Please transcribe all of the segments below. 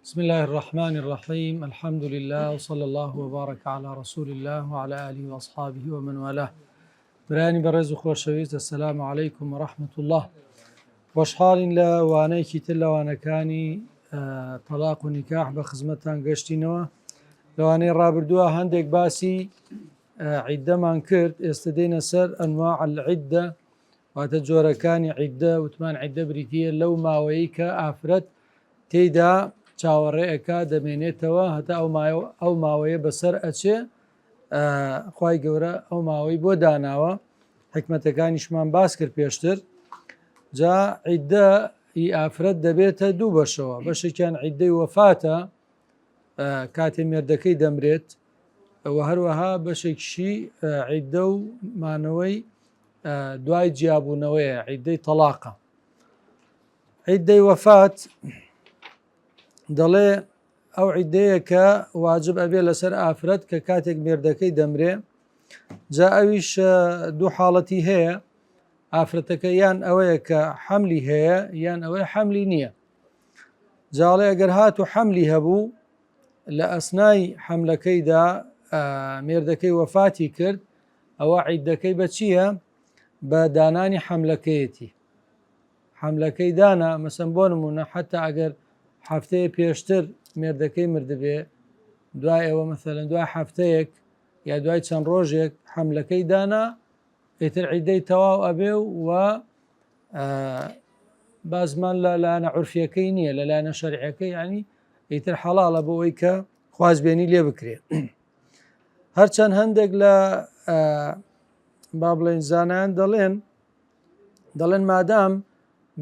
بسم الله الرحمن الرحيم الحمد لله وصلى الله وبارك على رسول الله وعلى آله وأصحابه ومن والاه. براني برز خوشويست، السلام عليكم ورحمة الله. وشحال لا وانيكي تلا وانا كاني طلاق ونكاح بخزمتان قشتينوا لواني رابردوها هندك باسي عدة ما انكرت استدينا سر أنواع العدة وتجور كان عدة وثمان عدة بريتية لو ما ويك أفرد تيدا چاوەڕێەکە دەمێنێتەوە هەتا ئەو ماوەیە بەسەر ئەچێ خوای گەورە ئەو ماوەی بۆ داناوە حکمەتەکانیشمان باس کرد پێشتر. جا عیددە ئافرەت دەبێتە دوو بەشەوە، بەشێکیان عیددەی وەفاتە کاتێ مێردەکەی دەمرێت و هەروەها بەشێکشی عیددە و مانەوەی دوای جیابوونەوەیە، عیددەی تەلاقە. عیددەی وەفات دەڵێ ئەو عیددەیە کە واجب ئەبێ لەسەر ئافرەت کە کاتێک مێردەکەی دەمرێ. جا ئەویش دوو حاڵەتی هەیە، ئافرەتەکە یان ئەوەیە کە حەملی هەیە یان ئەوەی حەملی نییە. جاڵێ ئەگەر هات و حەملی هەبوو لە ئەسنای حەملەکەیدا مێردەکەی وەفاتی کرد، ئەوە عیددەکەی بە چییە؟ بە دانانی حەملەکەیەتی. حەملەکەی دانا مەسەن بۆ نمونە حتا ئەگەر هەفتەیە پێشتر مێردەکەی مردبێ، دوای ئەوە مەسەلەن دوای هەفتەیەک یا دوای چەند ڕۆژێک حەملەکەی دانا، ئیتر عیددەی تەواو ئەبێ و بازمان لە لایەنە عورفیەکەی نییە، لە لایەنە شەریعەکەی ینی ئیتر حەڵاڵە بۆ ئەوەی کە خوازبێنی لێ بکرێ. هەرچەند هەندێک لە با بڵێن زانایان دەڵێن مادام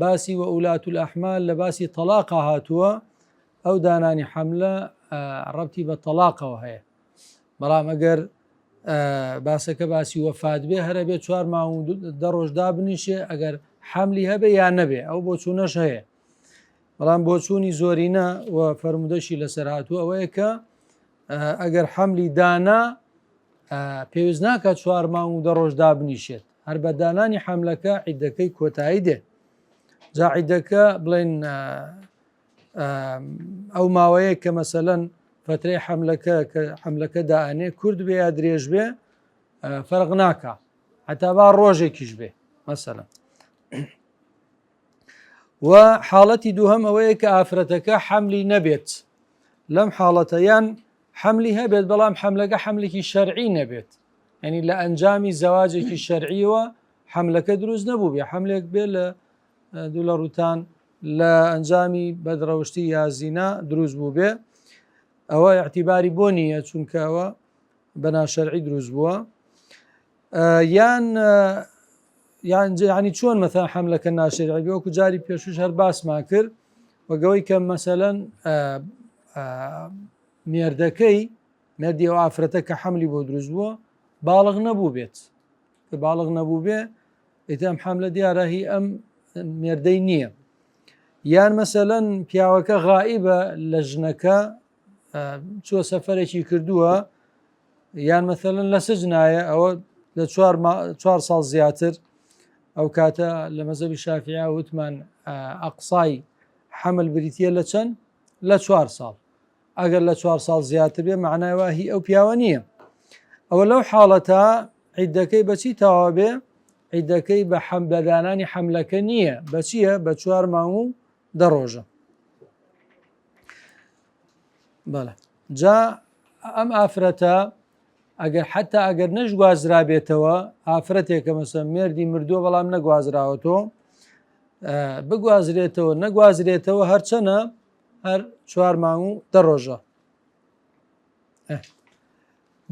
باسی و ئولات الأحمال لە باسی تەلاقە هاتووە، ئەو دانانی حەملە ڕەبتی بە تەلاقەوە هەیە. بەڵام ئەگەر باسەکە باسی وەفات بێ هەرە بێت 4 مانگ و 10 ڕۆژ دابنیشێ، ئەگەر حەملی هەبێ یان نەبێ ئەو بۆ چوونەش هەیە. بەڵام بۆ چوونی زۆرینە و فەرمودەشی لەسەر هاتووە ئەوەیە کە ئەگەر حەملی دانا پێویست ناکات 4 مانگ و 10 ڕۆژ دابنیشێت، هەر بە دانانی حەملەکە عیددەکەی کۆتایی دێ. جا عیددەکە بڵێن ئەو ماوەیە کە مەسەلەن فترەی حەملەکە دائانێ کورد بێ یا درێژ بێ فەرق ناکە، حتا با ڕۆژێکیش بێ مەسەلەن. و حاڵەتی دووهەم ئەوەیە کە ئافرەتەکە حەملی نەبێت. لەم حاڵەتە یان حەملی هەبێت بەڵام حەملەکە حەملێکی شەرعی نەبێت، ینی لە ئەنجامی زەواجێکی شەرعیەوە حەملەکە دروست نەبوو بێ، حەملێک بێ لە دوو لە ڕوتان لە ئەنجامی بەدڕەوشتی یا زینا دروست بوو بێ، ئەوە اعتیباری بۆ نییە چونکە ئەوە بەناشەرعی دروست بووە. یانی چۆن مەثەن حەملەکە ناشەرعی بێ، وەکو جاری پێشوش هەر باسمان کرد، وەگەوەی کە مەسەلەن مێردەکەی مێردی ئەو ئافرەتە کە حەملی بۆ دروست بووە باڵغ نەبوو بێت، کە باڵغ نەبوو بێ ئیتر ئەم حەملە دیارە هی ئەم مێردەی نییە. یان مەسەلەن پیاوەکە غائیبە لە ژنەکە چوە سەفەرێکی کردووە، یان مەسەلەن لە سجنایە ئەوە لە 4 ساڵ زیاتر، ئەو کاتە لە مەزهەبی شافعیە وتمان ئەقسای حەمل بریتیە لە چەند؟ لە 4 ساڵ. ئەگەر لە 4 ساڵ زیاتر بێ معنایەوە هی ئەو پیاوە نییە. ئەوە لەو حاڵەتە عیددەکەی بەچی تەواو بێ؟ عیددەکەی بە دانانی حەملەکە نییە، بەچییە؟ بە 4 مانگ و 10 ڕۆژە. بەڵێ جا ئەم ئافرەتە ئەگەر حتا ئەگەر نەشگوازرا بێتەوە، ئافرەتێکە مەسەن مێردی مردووە بەڵام نەگوازراوەتەوە، بگوازرێتەوە نەگوازرێتەوە هەرچەنە هەر 4 مانگ و 10 ڕۆژە.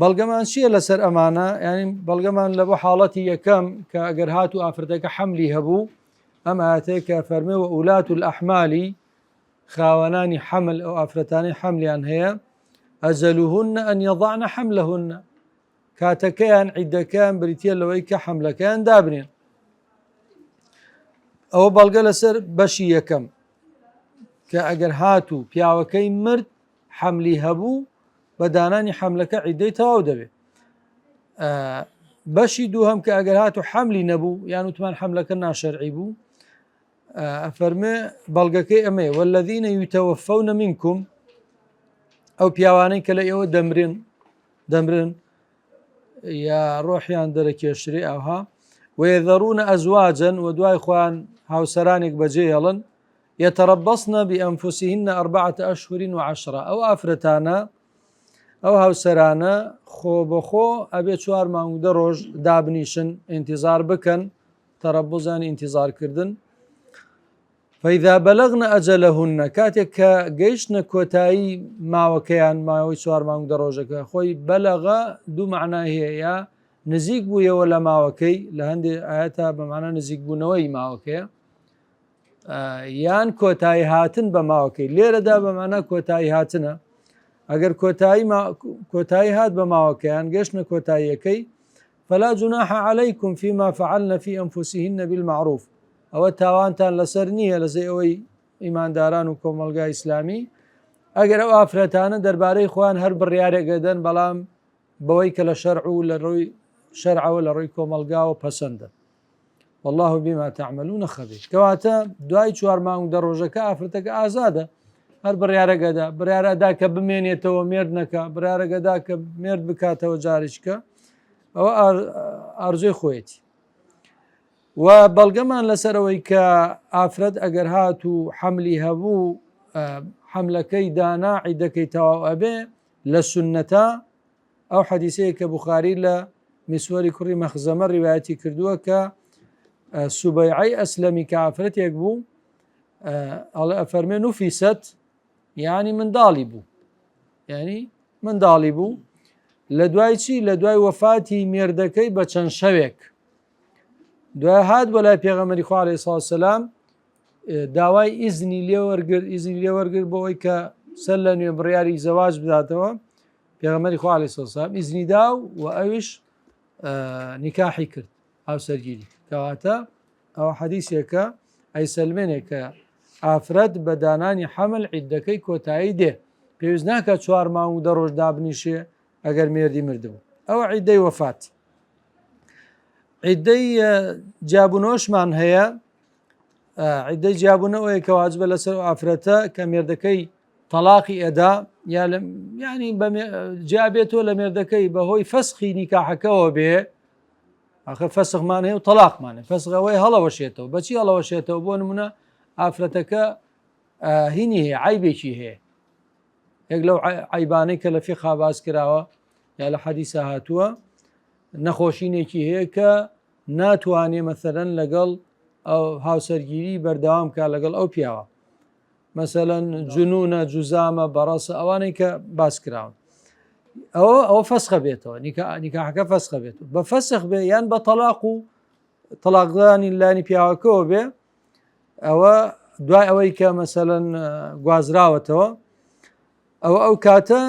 بەڵگەمان چییە لەسەر ئەمانە؟ ینی بەڵگەمان لە بۆ حاڵەتی یەکەم کە ئەگەر هات و ئافرەتەکە حەملی هەبوو، ئەم ئاەتەیە کە فەرمێ و ئولات الأحمالی خاوەنانی حەمل ئەو ئافرەتانەی حەملیان هەیە ئەجەلوهن ئەن یەضعن حەملەهن، کاتەکەیان عیددەکەیان بریتیە لەوەی کە حەملەکەیان دابنێن. ئەوە بەڵگە لەسەر بەشی یەکەم کە ئەگەر هات و پیاوەکەی مرد حەملی هەبوو بە دانانی حەملەکە عیددەی تەواو دەبێت. بەشی دووهەم کە ئەگەر هات و حەملی نەبوو یان وتمان حەملەکە ناشەرعی بوو، ئەفەرمێ بەڵگەکەی ئەمەیە والذین یتەوەفەون منکم ئەو پیاوانەی کە لە ئێوە دەمرن یا ڕۆحیان دەرەکێشری ئەوها ويذرون أزواجا ودواي خوان هاوسرانك بجيلن يتربصن بأنفسهن 4 أشهر و10 أو أفرتانا أو هاوسرانا خو بخو أبي 4 مانگ دروج دابنيشن انتظار بكن تربصان انتظار كردن فإذا بلغن أجلهن كاتك جيشنا كوتاي ماوكيان ماوي 4 مانگ دروجك خوي بلغ دو معناه هي يا نزیک بوویە وە لە ماوەکەی لە هەندێک ئاەتا بەمانە نزیک بوونەوەی ماوەکەیە یان کۆتایی هاتن بە ماوەکەی لێرەدا بەمانە کۆتایی هاتنە ئەگەر کۆتایی هات بە ماوەکەیان گەشتنە کۆتاییەکەی فلا جناح عليكم فيما فعلن في أنفسهن بالمعروف ئەوە تاوانتان لەسەر نییە لەسەر ئەوەی ئیمانداران و کۆمەلگای ئیسلامی ئەگەر ئەو ئافرەتانە دەربارەی خۆیان هەر بڕیارێکەدەن بەڵام بەوەی کە لە شەرع و لە ڕووی شەرعەوە لە ڕووی کۆمەلگاوە پەسەندە والله بما تعملون خبير کەواتە دوای 4 مانگ دەڕۆژەکە ئافرەتەکە ئازادە هەر بڕیارەکەدا بڕیارەدا کە بمێنێتەوە مێرد نەکە بڕیارەکەدا کە مێرد بکاتەوە جاریشکە ئەوە ئارزوی خۆیەتی و بەڵگەمان لەسەرەوەی کە ئافرەت ئەگەر هات و حەملی هەبوو حەملەکەی دانا عیدەکەی تەواو ئەبێ لە سونەتە ئەو حەدیثەیە کە بوخاری لە مسوەری کوڕی مەخزەمە ڕیوایەتی کردووە کە سوبەیعەی ئەسلەمی کە ئافرەتێک بوو ئەفەرمێ نوفیست یعنی منداڵی بوو لە دوای چی لە دوای وەفاتی مێردەکەی بە چەند شەوێک دوای هات بۆ لای پێغەمبەری خوا عەلەیهی سڵاتو وسەلام داوای ئیزنی لێ وەرگرت بۆ ئەوەی کە سەر لە نوێ بڕیاری زەواج بداتەوە پێغەمبەری خوا عەلەیهی سڵاتو وسەلام ئیزنی دا و ئەویش نیکاحی کرد هاوسەرگیری کەواتە ئەو حەدیثێکە ئەیسەلمێنێک کە ئافرەت بە دانانی حەمل عیدەکەی کۆتایی دێ پێویست ناکات 4 مانگ و 10 ڕۆژ دابنیشێ ئەگەر مێردی مردبوو ئەوە عیدەی وەفات عیدەی جیابوونەوەشمان هەیە عیدەی جیابوونەوەیە کە واجبە لەسەر ئافرەتە کە مێردەکەی تەلاقی ئەدا یعنی جیابێتەوە لە مێردەکەی بەهۆی فەسخی نیکاحەکەەوە بێ ئەخە فەسخمان هەیە و تەلاقمانێ فەسخەوەی هەڵەوەشێتەوە بەچی هەڵەوەشێتەوە بۆ نمونە ئافرەتەکە هینی هەیە عیبێکی هەیە یەک لەو عیبانەی کە لە فیقها باس کراوە یا لە حەدیثە هاتووە نەخۆشینێکی هەیە کە ناتوانێ مەسەلەن لەگەڵ ئەو هاوسەرگیری بەردەوام کا لەگەڵ ئەو پیاوە مەسەلەن جنونە جوزامە بەڕەسە ئەوانەی کە باس کراون ئەوە فەسخە بێتەوە نیکاحەکە فەسخە بێتەوە بە فەسخ بێ یان بە تەلاق و تەلاقدانی لانی پیاوەکەەوە بێ ئەوە دوای ئەوەی کە مەسەلەن گوازراوەتەوە ئەو کاتە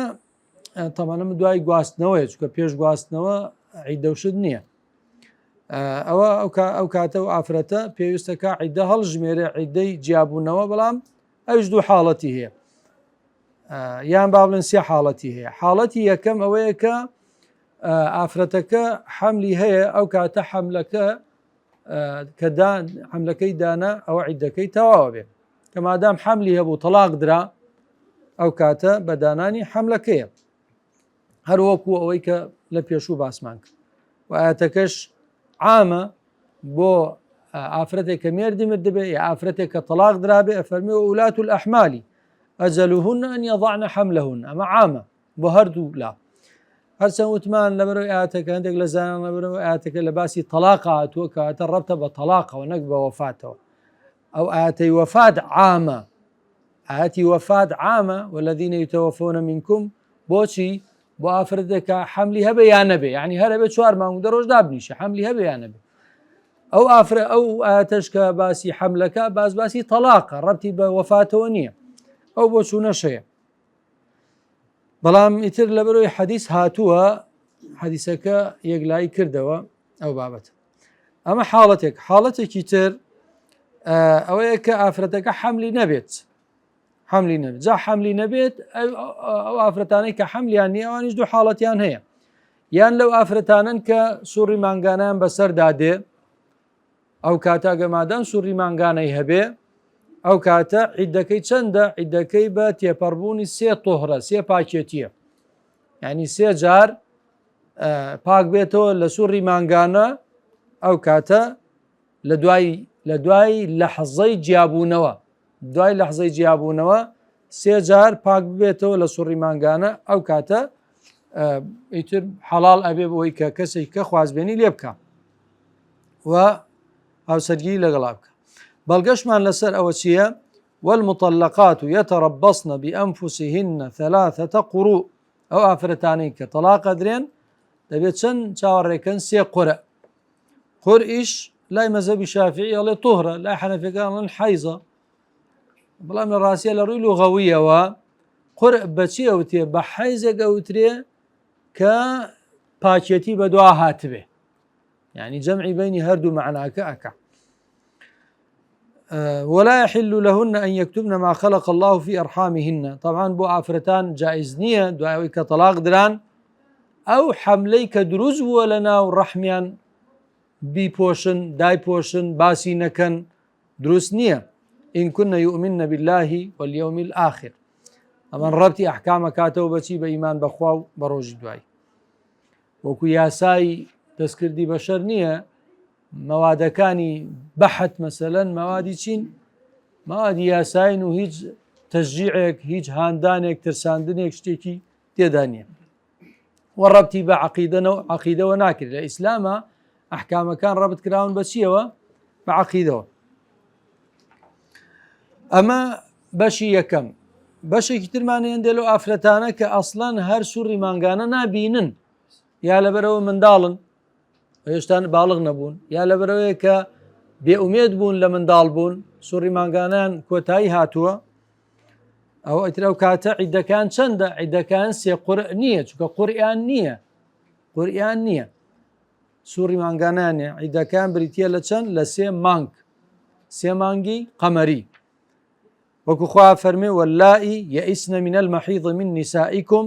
تەمەنم دوای گواستنەوەی چکە پێش گواستنەوە عیدەوشت نییە ئەو کاتە و ئافرەتە پێویستەکە عیدە هەڵژمێرە عیدەی جیابوونەوە بەڵام ئەوش دوو حاڵەتی هەیە یان با بڵێن 3 حاڵەتی هەیە حاڵەتی یەکەم ئەوەیە کە ئافرەتەکە حەملی هەیە ئەو کاتە حەملەکەی دانا ئەوە عیدەکەی تەواوە بێ کە مادام حەملی هەبوو تەلاق درا ئەو کاتە بە دانانی حەملەکەیە هەروەکو ئەوەی کە لە پێشوو باسمان کرد و ئاەتەکەش عامە بۆ ئافرەتێک کە مێردی مردبێ یا ئافرەتێک کە تەلاق درابێ ئەفەرمێ وولاة الأحمال أجلهن أن يضعن حملهن ئەمە عامە بۆ هەردوو لا هەرچەند وتمان لەبەرەوەی ئاەتەکە هەندێک لە زانان لەبەرەوەی ئاەتەکە لە باسی تەلاق هاتووە کەواتە ڕەبتە بە تەلاقەوە نەک بە وەفاتەوە ئەو ئاەتەی وەفات عامە ئاەتی وەفات عامە والذین یتەوەفون منکم بۆچی بۆ ئافرەتێکە حەملی هەبێ یان نەبێ یعنی هەر ئەبێ 4 مانگ و 10 ڕۆژ دابنیشە حەملی هەبێ یان نەبێ ئەو ئاەتەش کە باسی حەملەکە باسی تەلاقە ڕەبتی بە وەفاتەوە نییە ئەو بۆ چوونەشەیە بەڵام ئیتر لەبەرەوەی حەدیث هاتووە حەدیثەکە یەکلایی کردەوە ئەو بابەتە ئەمە حاڵەتێکی تر ئەوەیە کە ئافرەتەکە حەملی نەبێت جا حەملی نەبێت ئەو ئافرەتانەی کە حەملیان نییە ئەوانیش دوو حاڵەتیان هەیە یان لەو ئافرەتانن کە سوڕی مانگانیان بەسەردادێ ئەو کاتاگە مادام سوڕی مانگانەی هەبێ ئەو کاتە عیدەکەی چەندە؟ عیدەکەی بە تێپەڕبوونی 3 طهرە 3 پاکێتیە، یعنی 3 جار پاک بێتەوە لە سوڕی مانگانە، ئەو کاتە لە دوای لەحظەی جیابوونەوە، دوای لەحظەی جیابوونەوە 3 جار پاک بێتەوە لە سوڕی مانگانە، ئەو کاتە ئیتر حەڵال ئەبێ بەوەی کە کەسێک کە خوازبێنی لێ بکە و هاوسەرگیری لەگەڵا بکە. بەڵگەشمان لەسەر ئەوە چییە؟ والمطلقات يتربصن بأنفسهن 3 قروء، ئەو ئافرەتانەی کە تەلاق ئەدرێن دەبێت چەند چاوەڕێکەن 3 قورە. قورئیش لای مەذهبی شافعی ئەڵێ طهرە، لای حەنەفیەکان ئەڵێن حەیزە، بەڵام لە ڕاستیە لە ڕووی لوغەویەوە قورء بەچی ئەوتێ؟ بە حەیزێک ئەوترێ کە پاکێتی بەدوا هاتبێ، یعنی جەمعی بینی هەردوو معناکە ئەکا. ولا يحل لهن أن يكتبن ما خلق الله في أرحامهن. طبعا بو ئافرەتان جائز نییە دوایەوەی کە تەلاق دران ئەو حەملەی کە دروست بووە لە ناو ڕەحمیان بیپۆشن، دایپۆشن، باسی نەکەن، دروست نییە. إن كنا يؤمن بالله واليوم الآخر. ئەمە ڕەبتی ئەحکامە کاتەوە بەچی؟ بە ئیمان بەخوا و بە ڕۆژی دوای. وەکو یاسای دەستکردی بەشەر نییە مەوادەکانی بەحت مەسەلەن مەوادی چین؟ مەوادی یاساین و هیچ تەشجیعێک، هیچ هاندانێک، ترساندنێک شتێکی تێدا نییە. وەڕەبتی بە عەقیدەوە ناکرێت. لە ئیسلامە ئەحکامەکان ڕەبت کراون بە چیەوە؟ بە عەقیدەوە. ئەمە بەشی یەکەم. بەشێکی ترمانیان دێ لەو ئافرەتانە کە ئەسڵەن هەر سوڕی مانگانە نابینن، یا لەبەرەوە منداڵن هێشتا باڵغ نەبوون، یا لەبەرەوەیە کە بێئومێد بوون لە منداڵ بوون، سوڕی مانگانیان کۆتایی هاتووە، ئەو ئیتر ئەو کاتە عیدەکان چەندە؟ عیدەکان 3 قورء نییە، چونکە قورئیان نییە، سوڕی مانگانیانە. عیدەکان بریتیە لە چەند؟ لە 3 مانگ، 3 مانگی قەمەری. وەکو خوا فەرمێ واللائي يئسن من المحيض من نسائكم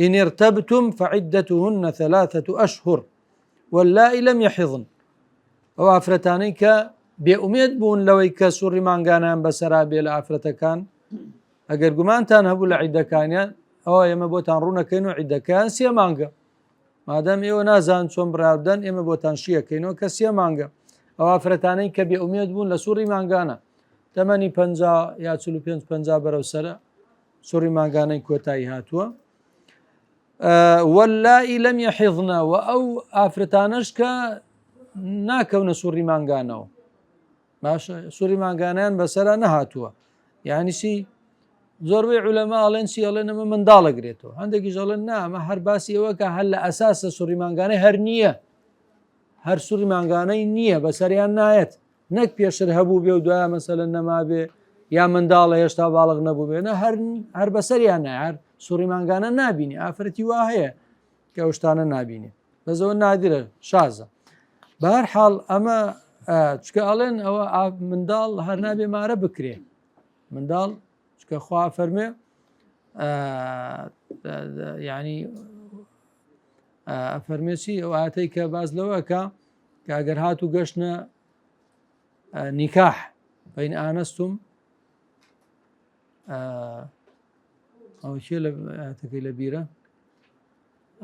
إن ارتبتم فعدتهن 3 أشهر واللائي لم يحضن. ئەو ئافرەتانەی کە بێئومێد بوون لەوەی کە سوڕی مانگانیان بەسەرا بێ لە ئافرەتەکان، ئەگەر گومانتان هەبوو لە عیدەکانیان، ئەوە ئێمە بۆتان ڕوونەکەین و عیدەکان 3 مانگە. مادەم ئێوە نازان چۆن بڕاردەن، ئێمە بۆتان شیەکەینەوە کە 3 مانگە. ئەو ئافرەتانەی کە بێئومێد بوون لە سوڕی مانگانە، تەمەنی 50 یا 45-50 بەرەو سەرە سوڕی مانگانەی کۆتایی هاتووە. واللائي لم يحضن، و ئەو ئافرەتانەش کە ناکەونە سوڕی مانگانەوە، باشە سوڕی مانگانیان بەسەرا نەهاتووە. یعنی چی؟ زۆربەی عولەما ئەڵێن چی؟ ئەڵێن ئەمە منداڵەگرێتەوە، هەندێکیش ئەڵێن نا ئەمە هەر باسی ئەوە کە هەر لە ئەساسە سوڕی مانگانەی هەر نییە، هەر سوڕی مانگانەی نییە، بەسەریان نایەت، نەک پێشتر هەبوو بێ و دوایە مەسەلەن نەما بێ، یا منداڵە هێشتا باڵغ نەبوو بێ، هەر بەسەریان نایە، هەر سوڕی مانگانە نابینی. ئافرەتی وا هەیە کە ئەو شتانە نابینێ، بەزەوە نادرە، شازە. بە هەر حاڵ ئەمە چکە ئەڵێن ئەوە منداڵ هەر نابێ مارە بکرێ، منداڵ چکە خوا فەرمێ یعنی فەرمێچی ئەو ئاتەی کە باز لەوەکە کە ئەگەر هاتوو گەشتنە نیکاح فإن آنستم ئەو چێ لە ئاتەکەی لە بیرە،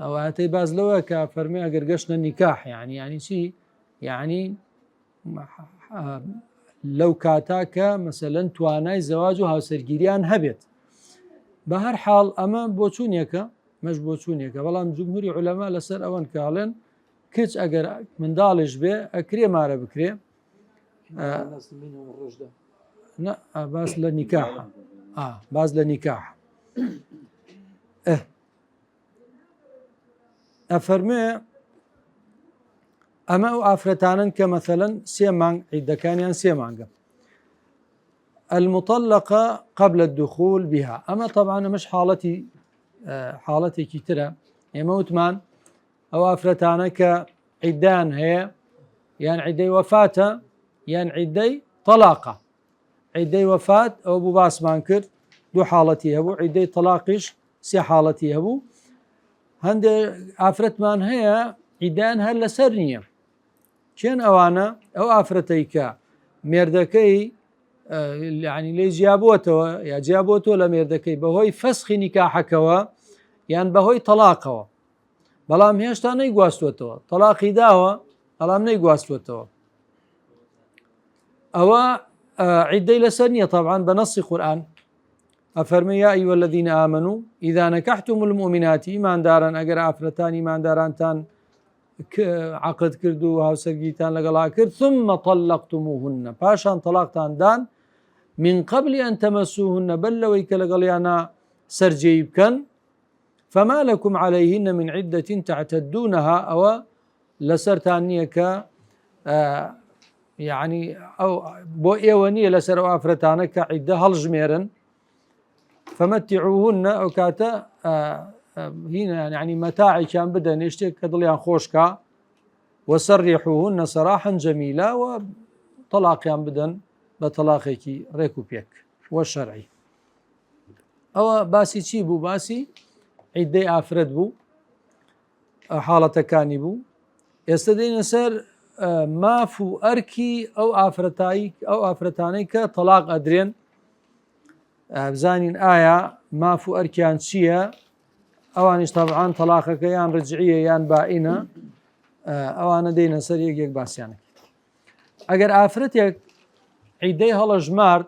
ئەو ئاتەی باز لەوە کە فەرمێ ئەگەر گەشتنە نیکاح، یعنی چی؟ یعنی لەو کاتا کە مەسەلەن توانای زەواج و هاوسەرگیریان هەبێت. بە هەر حاڵ ئەمە بۆچوونیەکە، مەش بۆچوونیەکە، بەڵام جمهوری عولەما لەسەر ئەوەن کاڵێن کچ ئەگەر منداڵش بێ ئەکرێ مارە بکرێ. باز لە نیکاح، باز لە نیکاح ئەفەرمێ ئەمە ئەو ئافرەتانن کە مەثەلەن 3 مانگ عیدەکانیان 3 مانگە. المطلقة قبل الدخول بها، أما طبعا مش حالتي كتيرة يموتمان أو أفرتانك عدان هي يعني عدي وفاة يعني عدي طلاقة، عدي وفاة أو أبو باس مانكر 2 حالتي هبو، عدي طلاقش 3 حالتي هبو. هند أفرتمان هي عدان هل سرنية كين أوانا أو أفرتيك مردكي يعني لێ جیابوتەوە یا جیابوتەوە لە مێردەکەی بەهۆی فەسخی نیکاحەکەوە یان بەهۆی تەلاقەوە بەڵام هێشتا نەیگواستوێتەوە تەلاقی داوە بەڵام نەیگواستوێتەوە ئەوە عیدەی لەسەر نییە طبعا بنص قرآن أفرمي يا أيها الذين آمنوا إذا نكحتم المؤمنات إيمان دارا أجر عفرتان إيمان داران تان عقد كردو هاوسرگیتان لەگەڵا کرد ثم طلقتموهن پاشان طلاقتان دان من قبل أن تمسوهن بل لەوەی کە لەگەڵیانە سەرجێی بکەن فما لكم عليهن من عدة تعتدونها أو لسرتان نییە کە يعني أو بۆ ئێوە نییە لەسەر ئەو ئافرەتانە کە عیدە هەڵژمێرن فمتعوهن أو كاتا هنا يعني متاعي كان بدأ نشتك كدليان خوشكا وسرحوهن سراحا جميلا وطلاق كان بدأ بطلاقك ريكو بيك والشرعي أو باسي تشيبو باسي عدي أفرد بو حالة كاني بو يستدين سر مافو أركي أو أفرتانيك طلاق أدرين بزانين آية مافو أركيان شيا ئەوانیش طبعاً تەلاقەکە یان ڕجعیە یان بائینە ئەوانە دێنە سەر یەک باسییانێک ئەگەر ئافرەتێک عیدەی هەڵەژمارد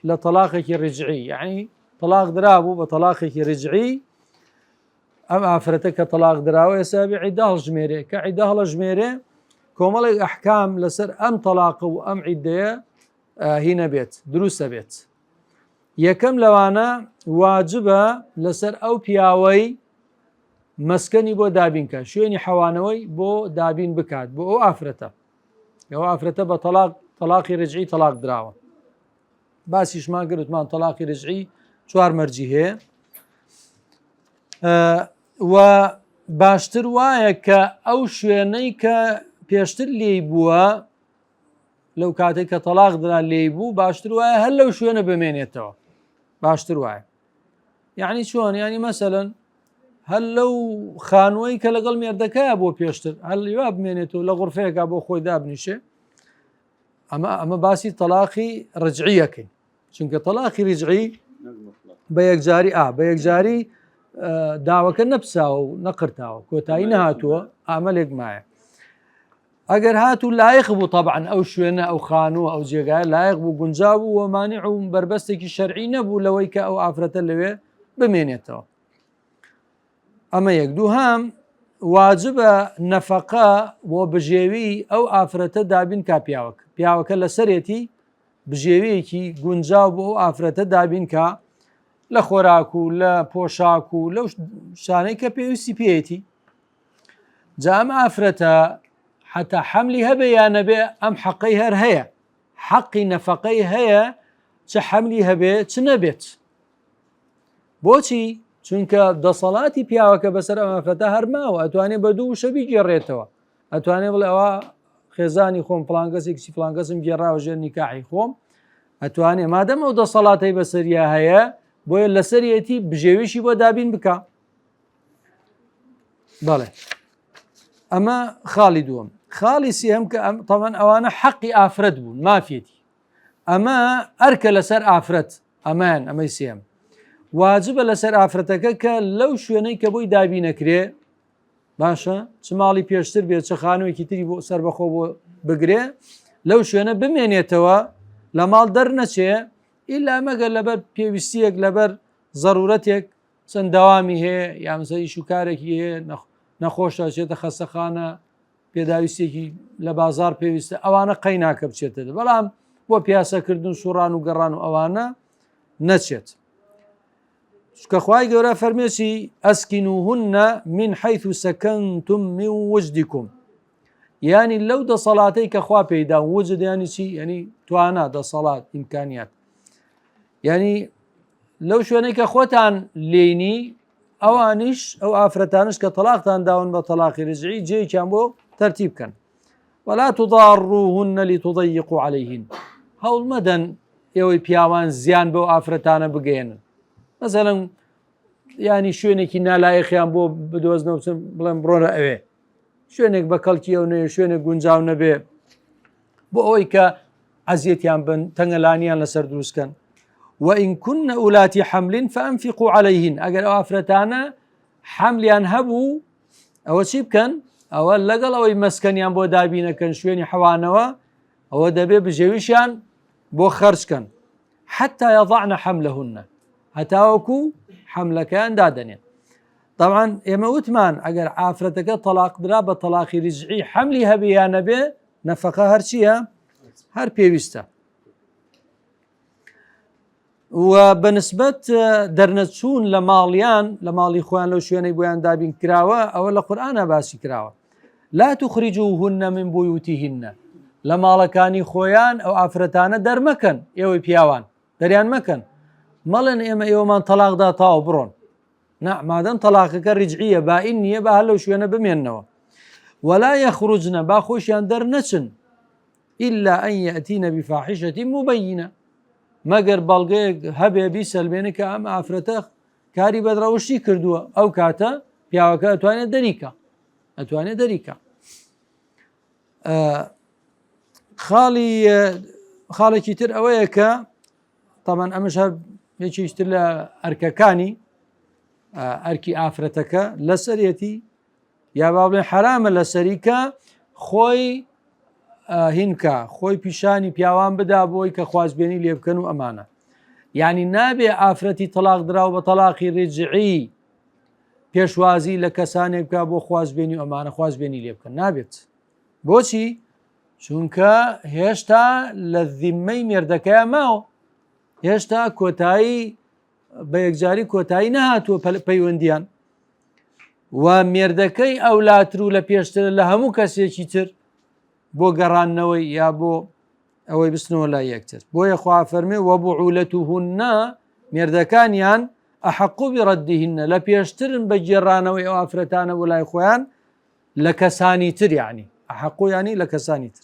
لە تەلاقێکی ڕجعی یعنی تەلاق درابوو بە تەلاقێکی ڕجعی ئەم ئافرەتە کە تەلاق دراوە ئێسابی عیدە هەڵژمێرێ کە عیدە هەڵەژمێرێ کۆمەڵێک ئەحکام لەسەر ئەم تەلاقە و ئەم عیدەیە هینە بێت دروستە بێت یەکەم لەوانە واجبە لەسەر ئەو پیاوەی مەسکەنی بۆ دابینکە شوێنی حەوانەوەی بۆ دابین بکات بۆ ئەو ئافرەتە بە تەلاقی ڕجعی تەلاق دراوە باسیشمان کردمان تەلاقی ڕجعی 4 مەرجی هەیە و باشتر وایە کە ئەو شوێنەی کە پێشتر لێی بووە لەو کاتێک کە تەلاق درا لێی بوو باشتر وایە هەر لەو شوێنە بمێنێتەوە باشتر وایە یعنی چۆن ینی مەسەلەن هەر لەو خانووەی کە لەگەڵ مێردەکەیە بۆ پێشتر هەر وا بمێنێتەوە لە غورفەیەکە بۆ خۆی دابنیشێ ئەمە باسی تەلاقی ڕجعیەکەین چونکە تەلاقی ڕجعی بە یەکجاری داوەکە نەپساوە و نەقرتاوە کۆتایی نەهاتووە ئامەلێک مایە ئەگەر هاتوو لایق بوو طبعا ئەو شوێنە ئەو خانووە ئەو جێگایە لایق بوو گونجاو بوو و مانیع و بربەستێکی شەرعی نەبوو لەوەی کە ئەو ئافرەتە لەوێ بمێنێتەوە ئەمە یەک دووهام واجبە نەفەقە بۆ بژێوی ئەو ئافرەتە دابین کا پیاوەکە لەسەرێتی بژێویەکی گونجاو بۆ ئەو ئافرەتە دابین کا لە خۆراک و لە پۆشاک و لەو شانەی کە پێویستی پێیەتی جا ئەم ئافرەتە حتى حملی هەبێ یان نەبێ ئەم حەقەی هەر هەیە حەقی نەفەقەی هەیە چ حملی هەبێ چ نەبێت بۆچی چونکە دەسەڵاتی پیاوەکە بەسەر ئەم ئافرەتە هەرماوە ئەتوانێت بە دوو شەوی گێڕێتەوە ئەتوانێت بڵێ ئەوە خێزانی خۆم فڵانکەسێکی فڵانکەسم گێڕاوە ژێر نیکاحی خۆم ئەتوانێت مادەم ئەو دەسەڵاتی بەسەریا هەیە بۆیە لەسەرەتی بژێویشی بۆ دابین بکە بەڵێ ئەمە خاڵی دووەم خاڵی سێهم کە تەمان ئەوانە حەقی ئافرەت بوون مافیەتی ئەمە ئەرکە لەسەر ئافرەت ئەمەی سێم واجبە لەسەر ئافرەتەکە کە لەو شوێنەی کە بۆی دابی نەکرێ باشە چ ماڵی پێشتر بێت چه خانوویەکی تری بۆ سەربەخۆ بۆ بگرێ لەو شوێنە بمێنێتەوە لە ماڵ دەرنەچێ ئیلا مەگەر لەبەر پێویستیەک لەبەر ضرورەتێک چەند داوامی هەیە یامسە ئیش و کارێکی هەیە نەخۆشە چێتە خەستەخانە پێداویستێکی لە بازار پێویستە ئەوانە قەی ناکە بچێتە بەڵام بۆ پیاسەکردن سوڕان و گەڕان و ئەوانە نەچێت چکە خوای گەورە فەرمێکی ئەسکینوهن من حيث سكنتم من وجدكم یعنی لەو دەسەڵاتەی کە خوا پێیدا وجد یعنی چی یعنی توانا دەسەڵات ئیمکانیات یعنی لەو شوێنەی کە خۆتان لێنی ئەوانیش ئەو ئافرەتانش کە تەلاقتان داون بە تەلاقی ڕجعی جێیان بۆ تەرتیب بکەن ولا تضاروهن لتضيقوا عليهن هەوڵ مەدەن ئێوەی پیاوان زیان بەو ئافرەتانە بگەێنن مەسەڵەن ینی شوێنێکی نالایەخیان بۆ بدۆزنەوە بڵێن بڕۆنە ئەوێ شوێنێک بە کەڵکی ئەو نوێ شوێنێک گونجاو نەبێ بۆ ئەوەی کە ئەزیەتیان بن تەنگەلانیان لەسەر دروستکەن وإن كن أولات حمل فأنفقوا عليهن ئەگەر ئەو ئافرەتانە حملیان هەبوو ئەوە چی بکەن ئەوە لەگەڵ ئەوەی مەسکەنیان بۆ دابینەکەن شوێنی حەوانەوە ئەوە دەبێ بژێویشیان بۆ خەرجکەن حتى يضعن حملهن هەتاوەکو حملەکەیان دادەنێن طبعا ئێمە وتمان ئەگەر ئافرەتەکە تەلاق درا بە تەلاقی ریجعی حملی هەبێ یان نەبێ نەفەقە هەرچییە هەر پێویستە و بەنسبەت دەرنەچوون لە ماڵیان لە ماڵی خۆیان لەو شوێنەی بۆیان دابین کراوە ئەوە لە قورئانە باسی کراوە لا تخرجوهن من بيوتهن لە ماڵەکانی خۆیان ئەو ئافرەتانە دەرمەکەن ئێوەی پیاوان دەریان مەکەن مەڵێن ئێمە ئێوەمان تەلاقدا تاوە بڕۆن مادەم تەلاقەکە ریجعیە بائین نییە با هەر لەو شوێنە بمێننەوە ولا يخرجن با خۆشیان دەرنەچن إلا أن يأتين بفاحشة مبينة مەگەر بەڵگەیەک هەبێ بیسەلمێنێ کە ئەم ئافرەتە کاری بەدڕەوشتی کردووە ئەو کاتە پیاوەکە ئەتوانێت دەریکە خاڵێکی تر ئەوەیە کە تەمان ئەمەش هەر یەکیشتر لە ئەرکەکانی ئەرکی ئافرەتەکە لەسەرەتی یا با بڵێن حرامە لەسەریکە خۆی هینکە خۆی پیشانی پیاوان بدا بۆی کە خوازبێنی لێ بکەن و ئەمانە یعنی نابێ ئافرەتی تەلاق دراو بە تەلاقی ریجعی پێشوازی لە کەسانێک بکە بۆ خوازبێنی و ئەمانە خوازبێنی لێ بکەن نابێت بۆچی چونکە هێشتا لە ذیممەی مێردەکەیان ماوە هێشتا کۆتایی بە یەکجاری کۆتایی نەهاتووە پەیوەندیان و مێردەکەی ئەولاتر و لە پێشتر لە هەموو کەسێکی تر بۆ گەڕانەوەی یا بۆ ئەوەی بستنەوە لای یەکتر بۆیە خوا فەرمێ وەبوعولەتوهن مێردەکانیان ئەحەقو بڕەدیهن لە پێشترن بە گێڕانەوەی ئەو ئافرەتانە بۆ لای خۆیان لە کەسانی تر یعنی ئەحەقو ینی لە کەسانی تر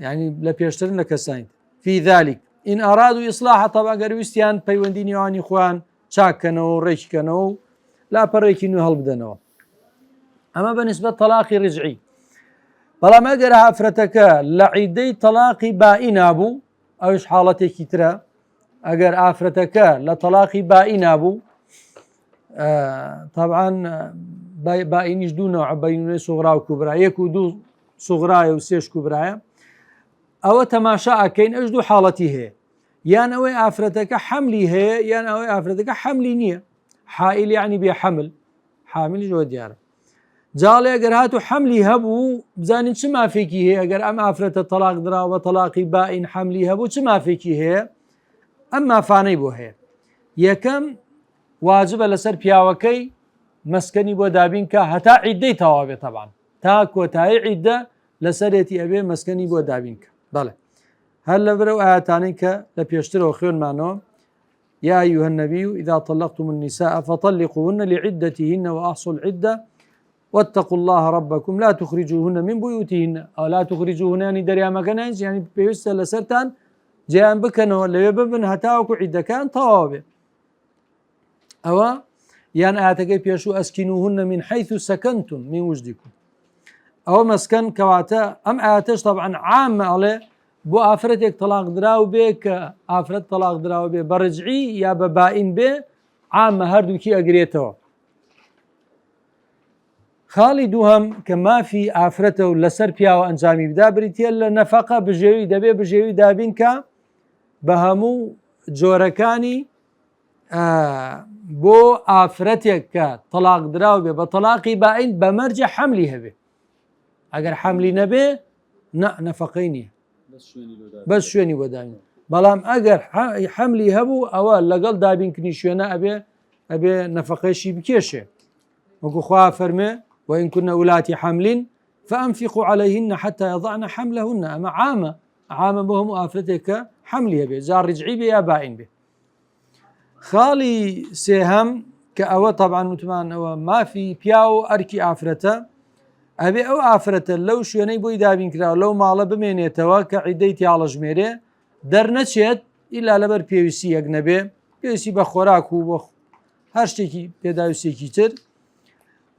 یعنی لە پێشترن لە کەسانی تر في ذلك إن أرادوا إصلاح طبعا گەرویستیان پەیوەندی نێوانی خۆیان چاککەنەوە و ڕێککەنەوە و لاپەڕێکی نوێ هەڵبدەنەوە ئەمە بەنسبەت تەلاقی ریجعی بەڵام ئەگەر ئافرەتەکە لە عیدەی تەلاقی بائین بوو ئەوش حاڵەتێکی ترە ئەگەر ئافرەتەکە لە تەلاقی بائین بوو طبعا بائینیش دوو نوع بەینونەی سوغرا و کوبرا یەک و دوو سوغرایە و سێش کوبرایە ئەوە تەماشا ئەکەین ئەش دوو حاڵەتی هەیە یان ئەوەی ئافرەتەکە حەملی هەیە یان ئەوەی ئافرەتەکە حەملی نییە حائل یعنی بێ حەمل حاملی جوە دیارە جاڵێ ئەگەر هاتو حەملی هەبوو بزانین چ مافێکی هەیە ئەگەر ئەم ئافرەتە تەلاق دراوە تەلاقی بائین حەملی هەبوو چ مافێکی هەیە ئەم مافانەی بۆ هەیە یەکەم واجبە لەسەر پیاوەکەی مەسکەنی بۆ دابین کە هەتا عیدەی تەواو بێت طبعا تا کۆتایی عیدە لەسەرێتی ئەبێ مەسکەنی بۆ دابین کە بەڵێ هەر لەبەرە و ئاەتانەی کە لە پێشترەوە خوێنمانەوە يا أيها النبي إذا طلقتم النساء فطلقوهن لعدتهن وأحصوا العدة واتقوا الله ربكم لا تخرجوهن من بيوتهن أو لا تخرجوهن يعني دريا مكانز يعني بيوست لسرتان جاءن بكنوا اللي ببن هتاوكو عدة كان طوابه أو يعني آتكي بيشو أسكنوهن من حيث سكنتم من وجدكم أو مسكن كواتا أم آتش طبعا عامة عليه بو ئافرەتێک تەلاق دراو بێ کە ئافرەت تەلاق دراوە بێ بە ڕجعی یا بە بائین بێ عامە هەردووکی ئەگرێتەوە خاڵی دووهەم کە مافی ئافرەتە و لەسەر پیاوە ئەنجامی بدا بریتە لە نەفەقە بژێوی دەبێ بژێوی دابین کە بە هەموو جۆرەکانی بۆ ئافرەتێک کە تەلاق دراو بێ بە تەلاقی بائین بە مەرجە حەملی هەبێ ئەگەر حەملی نەبێ نەفەقەی نییە بەس شوێنی وەداین بەڵام ئەگەر حەملی هەبوو ئەوە لەگەڵ دابینکردنی شوێنە ئەبێ نەفەقەشی بکێشێ وەکو خوا فەرمێ وإن كن أولات حمل فأنفقوا عليهن حتى يضعن حملهن أما عامة بهم ئافرەتێک کە حەملی هەبێ جا ڕجعی بێ یا بائین بێ خاڵی سێهەم کە ئەوە طبعا وتمان ئەوە مافی پیا و ئەرکی ئافرەتە ئەبێ ئەو ئافرەتە لەو شوێنەی بۆی دابین کراوە لەو ماڵە بمێنێتەوە کە عیدەی تیاڵەژمێرێ دەرنەچێت ئیلا لەبەر پێویستی یەک نەبێ پێویستی بە خۆراک و بۆ هەر شتێکی پێداویستێکی تر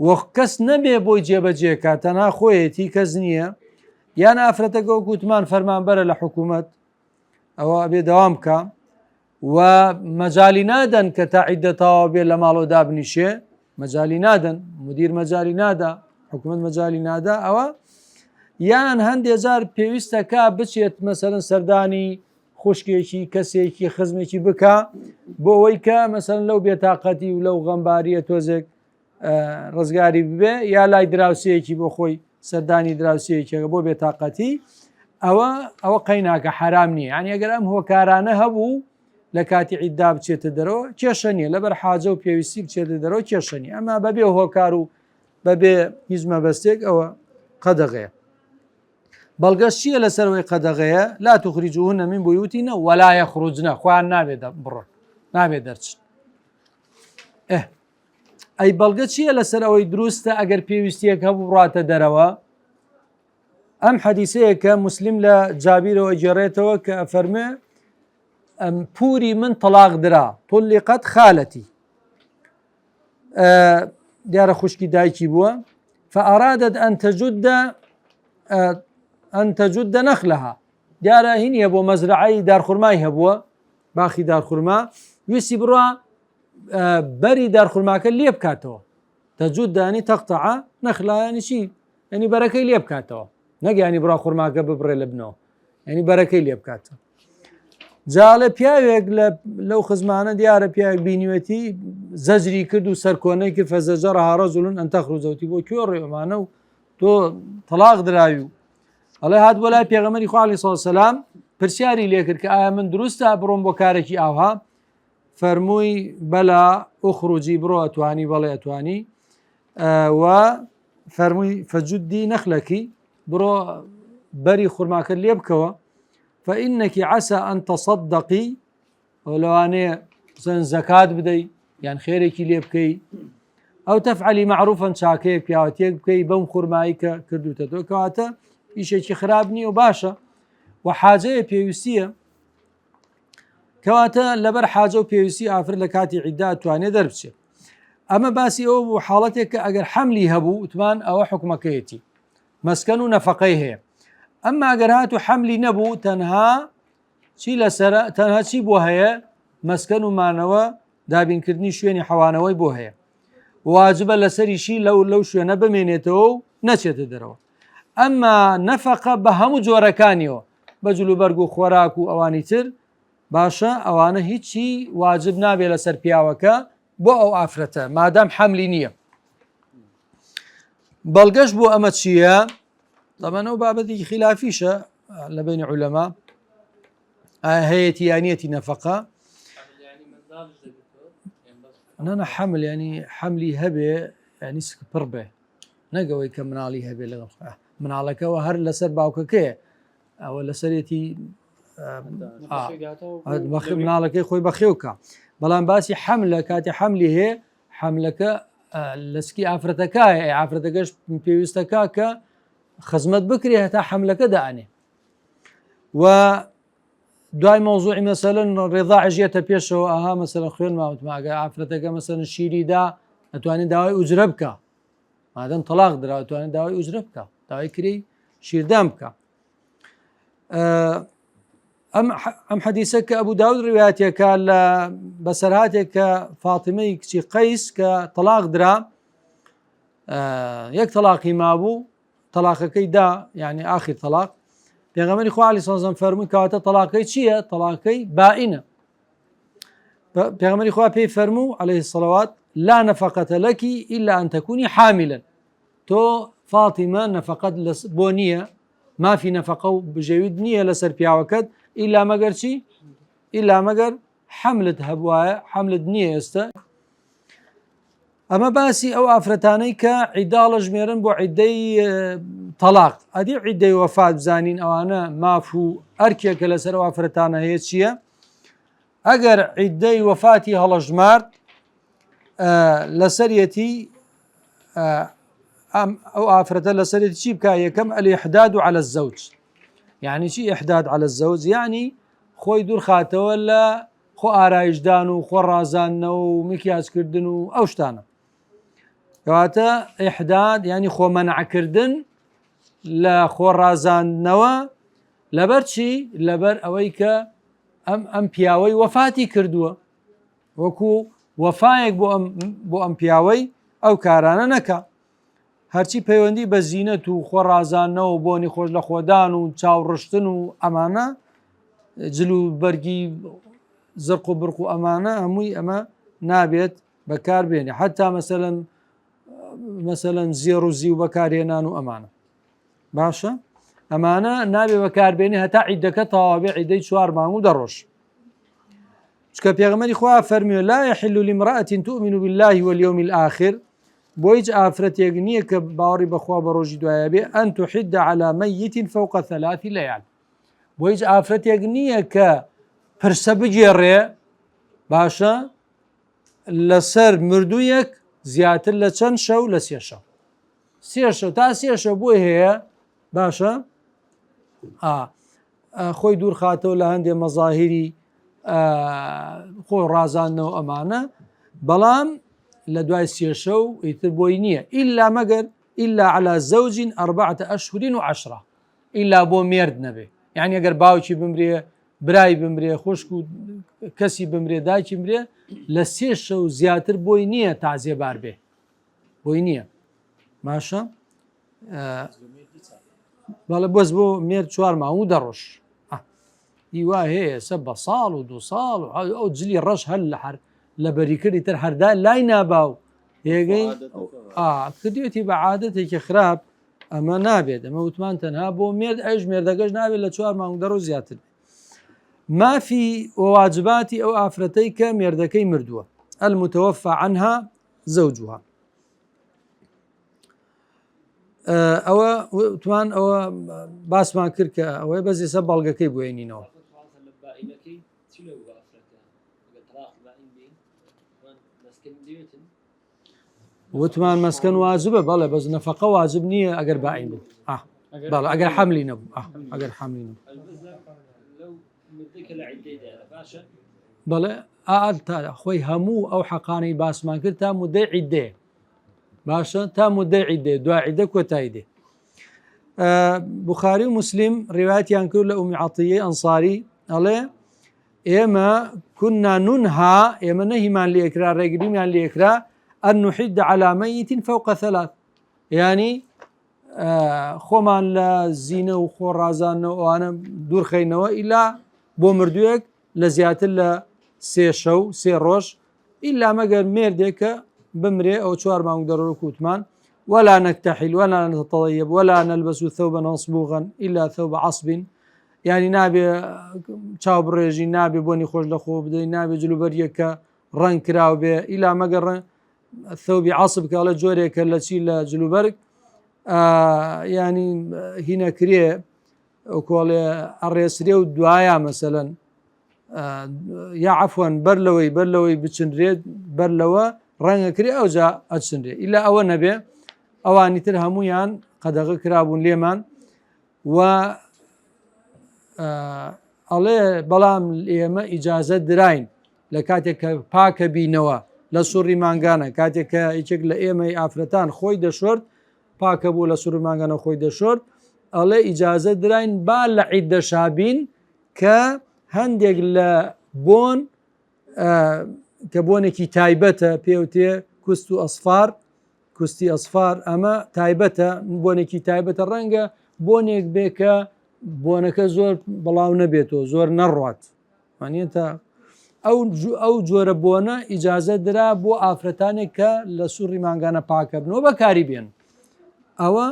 وەک کەس نەبێ بۆی جێبەجێکە تەنها خۆیەتی کەس نییە یان ئافرەتەکە وەکوتمان فەرمانبەرە لە حکوومەت ئەوە بێ دەوام بکە و مەجای نادەن کە تا عیدەتەوە بێ لە ماڵەوە دابنیشێ، مەجای نادەن، مدیر مەجای نادا، حکوومەت مەجای نادا. ئەوە یان هەندێک جار پێویستەکە بچێت مەسەرەن سەردانی خوشکێکی کەسێکی خزمێکی بکە بۆ ئەوەی کە مەسەرەن لەو بێتاقەتی و لەو غەمباریە تۆزێک ڕزگاری ببێ، یا لای دراوسەیەکی بۆ خۆی سەردانی دراوسەیەکێکە بۆ بێتاقەتی، ئەوە قەیناکە حرام نییە. ینی ئەگەر ئەم هۆکارانە هەبوو لە کاتی عیددا بچێتە دەرەوە کێشە نییە، لەبەر حاجە و پێویستی بچێتە دەرەوە کێشە نییە. ئەمە بەبێ هۆکار و بەبێ هیچ مەبەستێک ئەوە قەدەغەیە. بەڵگەش چییە لەسەرەوەی قەدەغەیە؟ لا تخرجوهن من بيوتنا ولا يخرجن، خۆیان نابێت بڕۆن، نابێت دەرچن. ئەی بەڵگە چییە لەسەر ئەوەی دروستە ئەگەر پێویستیەک هەبوو بڕاتە دەرەوە؟ ئەم حەدیسەیە کە موسلیم لە جابیرەوە گێڕێتەوە کە ئەفەرمێ پوری من تەلاق درا طلقت خالتي، دیارە خوشکی دایکی بووە، فأرادت أن تجد نخلها، دیارە هینیە بۆ مەزرعەی دارخورمای هەبووە، باخی دارخورما، ویستی بڕوا بەری دارخورماکە لێ بکاتەوە. تەجود ینی تەقتەع نەخلا، ینی چی؟ ینی بەرەکەی لێ بکاتەوە، نەگەیانی بڕا خورماکە ببڕێ لە بنەوە، ینی بەرەکەی لێ بکاتەوە. جاڵە پیاوێک لەو خزمانە دیارە پیاوێک بینیوەتی زەجری کرد و سەرکۆنەی کرد، فەزەجەرها رەجوڵ ئەن تەخرجەوتی بۆ کوێ ڕێوەمانە و تۆ تەلاق دراوی و ئەڵێ هات بۆ لای پێغەمبەری خوا عەلەیهی سەڵاتو وەسەلام پرسیاری لێ کرد کە ئایا من دروستە بڕۆم بۆ کارێکی ئاوها؟ فەرمووی بەلا ئوخروجی بڕۆ، ئەتوانی؟ بەڵێ ئەتوانی. و فەرمووی فەجودی نەخلەکی، بڕۆ بەری خورماکە لێ بکەوە، فإنك عسى أن تصدقي، ولوانێ زەکات بدەی یان خێرێکی لێ بکەی، ئەو تەفعلی معروفەن چاکەیەک پیاوەتیەک بکەی بەم خورمایی کە کردوتە تۆ، کەواتە ئیشێکی خراپ نییە و باشە و حاجەیە پێویستیە، کەواتە لەبەر حاجە و پێویستی ئافرەت لە کاتی عیددا توانێت دەربچێت. ئەمە باسی ئەوە بوو حاڵەتێک کە ئەگەر حەملی هەبوو وتمان ئەوە حکومەکەیەتی مەسکەن و نەفەقەی هەیە. ئەمما ئەگەر هات و حەملی نەبوو تەنها چی لەسەر تەنها چی بۆ هەیە؟ مەسکەن و مانەوە دابینکردنی شوێنی حەوانەوەی بۆ هەیە، واجبە لەسەریشی لەو شوێنە بمێنێتەوە و نەچێتە دەرەوە. ئەمما نەفەقە بە هەموو جۆرەکانیەوە، بە جلوبەرگ و خۆراک و ئەوانی تر باشە، ئەوانە هیچی واجب نابێت لەسەر پیاوەکە بۆ ئەو ئافرەتە مادام حەملی نییە. بەڵگەش بۆ ئەمە چییە؟ طبعاً ئەو بابەتی خلافیشە لە بین عولەما، هەیەتی یانیەتی نەفەقە نەنە حەمل، ینی حەملی هەبێ ینی پڕ بێ، نەگەوەی کە مناڵی هەبێ لەگەڵ مناڵەکەەوە هەر لەسەر باوکەکەیە، ئەوە لەسەرێتی مناڵەکەی خۆی بەخێوکە. بەڵام باسی حەملە کاتی حەملی هەیە، حەملەکە لەسکی ئافرەتەکایە، ئافرەتەکەش پێویستەکە کە خزمەت بکرێ هەتا حەملەکە دائنێ. و دوای مۆزوعی مەسەلەن ڕێضاع ژێتە پێشەوە، ئاها مەسەلەن خوێن ماوتمە ئەگە ئافرەتەکە مەسەلەن شیریدا ئەتوانێت داوای ئوجرە بکە، مادەم تەلاق درا ئەتوانێت داوای ئوجرە بکە، داوای کری شیردان بکە. ئەم حەدیسە کە ئەبوو داود ڕوایەتێکە لە بەسەرهاتێک کە فاتیمەی کچی قەیس کە تەلاق درا، یەک تەلاقی مابوو، تەلاقەکەی دا یعنی ئاخر تەلاق، پێغەمبەری خوا عەلەیهی سەڵام وسەلام فەرمووی کەواتە تەلاقەکەی چییە؟ تەلاقەکەی بائینە. پێغەمبەری خوا پێی فەرموو عەلەیهی الصەڵەوات لا نەفەقەتە لەکی ئیلا ئەن تەکونی حاملەن، تۆ فاتیمە نەفەقەت بۆ نییە، مافی نەفەقە و بژێویت نییە لەسەر پیاوەکەت ئیلا مەگەر چی؟ ئیلا مەگەر حەملت هەبوایە، حەملت نییە ئێستا. ئەمە باسی ئەو ئافرەتانەی کە عیداڵە ژمێرن بۆ عیدەی تەلاق، ئەدی عیدەی وەفات بزانین ئەوانە ماف و ئەرکێکە لەسەر ئەو ئافرەتانە هەیە چییە؟ ئەگەر عیدەی وەفاتی هەڵەژمارد لەسەرەتی ئەو ئافرەتە لەسەرێتی چی بکە؟ یەکەم الإحداد على الزوج، یعنی چی إحداد على الزوج؟ یعنی خۆی دوور خاتەوە لە خۆ ئارایشدان و خۆ ڕازاندنەوە و میکیازکردن و ئەو شتانە. کەواتە ئیحداد یعنی خۆ مەنعکردن لە خۆڕازاندنەوە لەبەر چی لەبەر ئەوەی کە ئەم پیاوەی وەفاتی کردووە وەکو وەفایەک بۆ ئەم پیاوەی ئەو کارانە نەکە هەرچی پەیوەندی بە زینەت و خۆڕازاندنەوە بۆنی خۆش لە خۆدان و چاوڕشتن و ئەمانە جل و بەرگی زرق و برق و ئەمانە هەمووی ئەمە نابێت بەکاربێنێ حتا مەسەلەن زێڕ و زی و بەکارهێنان و ئەمانە باشە ئەمانە نابێ بەکاربێنێ هەتا عیدەکە تەواوی عیدەی 4 مانگ و 10 ڕۆژ چکە پێغەمبەری خوا فەرمیوە لا يحل لامرأة تؤمن بالله واليوم الآخر بۆ هیچ ئافرەتێک نییە کە باوەڕی بەخوا بە ڕۆژی دوایە بێ ئەن تحد على ميت فوق 3 ليال بۆ هیچ ئافرەتێک نییە کە پرسە بگێڕێ باشە لەسەر مردوویەک زیاتر لە چەند شەو لە 3 شەو 3 شەو تا 3 شەو بۆی هەیە باشە خۆی دوور خاتەوە لە هەندێک مەزاهیری خۆی ڕازاندنەوە ئەمانە بەڵام لە دوای 3 شەو ئیتر بۆی نییە ئیلا مەگەر ئیلا على زەوج 4 أشهر و10 ئیلا بۆ مێرد نەبێ یعنی ئەگەر باوکی بمرێ برای بمرێ خوشک و کەسی بمرێ دایکی بمرێ لە 3 شەو زیاتر بۆی نییە تازێبار بێ بۆی نییە باشە بەڵێ بەس بۆ مێرد 4 مانگ و 10 ڕۆژ هیوا هەیە سە بە ساڵ و 2 ساڵ و ئەو جلی ڕەش هەر لە بەریکردی تر هەردا لای ناباو هێگەی کردوێتی بە عادەتێکی خراپ ئەمە نابێت ئەمە وتمان تەنها بۆ مێرد ئەوش مێردەکەش نابێت لە 4 مانگ و 10 ڕۆژ زیاتر مافی واجباتی ئەو ئافرەتەی کە مێردەکەی مردووە المتوفى عنها زوجها ئەوە وتمان ئەوە باسمان کرد کە ئەوەی بەزی سە بەڵگەکەی بۆێنینەوە وتمان مەسکەن واجبە بەڵێ بەس نەفەقە واجب نییە ئەگەر باین بوو بەڵێ ئەگەر حەملی نەبوو ئەگەر حەملی نەبوو بەڵێ تا خۆی هەموو ئەو حەقانەی باسمان کرد تا مودەی عیدێ باشە تا مودەی عیدێ دوای عیدە کۆتایی دێ بوخاری و موسلیم ڕێوایەتیان کرد لە ئومی عەطیە ئەنساری ئەڵێ ئێمە كنا ننهى ئێمە نەهیمان لێکرا ڕێگریمان لێکرا أن نحد على ميت فوق 3 يعني خۆمان لە زینە و خۆڕازاندنەوە ئەوانە دوورخەینەوە ئیلا بۆ مردوویەک لە زیاتر لە 3 شەو 3 ڕۆژ ئیلا مەگەر مێردێکە بمرێ ئەو 4 مانگ و 10 ڕۆژ کوتمان ولا نكتحل ولا نتطيب ولا نلبس ثوبا مصبوغا إلا ثوب عصب يعني نابێ چاو بڕێژی نابێ بۆنی خۆش لە خۆ بدەین نابێ جلوبەریەکە ڕەنگ کراو بێ ئیلا مەگەر ثوبی عصب کە لە جۆرێکە لە چی لە جلوبەرگ ینی هینەکرێ کۆڵێ ئەڕێسرێ و دوایە مەسەلەن یا عەفوەن بەر لەوەی بچندرێت بەر لەوە ڕەنگەکرێ ئەوجا ئەچندرێ ئیلا ئەوە نەبێ ئەوانی تر هەمویان قەدەغە کرابوون لێمان و ئەڵێ بەڵام ئێمە ئیجازە دراین لە کاتێک کە پاکە بینەوە لە سوڕی مانگانە کاتێک کە هیچێک لە ئێمەی ئافرەتان خۆی دەشۆرد پاکە بوو لە سوڕی مانگانە خۆی دەشۆرد ئەڵێ ئیجازە دراین با لە عید دەشابین کە هەندێک لە بۆن کە بۆنێکی تایبەتە پێوتێ کوست و ئەسفار کوستی ئەسفار ئەمە تایبەتە بۆنێکی تایبەتە ڕەنگە بۆنێک بێ کە بۆنەکە زۆر بەڵاو نەبێتەوە زۆر نەڕوات وانێتە ئەو جۆرە بۆنە ئیجازە درا بۆ ئافرەتانێک کە لە سوڕی مانگانە پاکە بنەوە بەکاری بێن ئەوە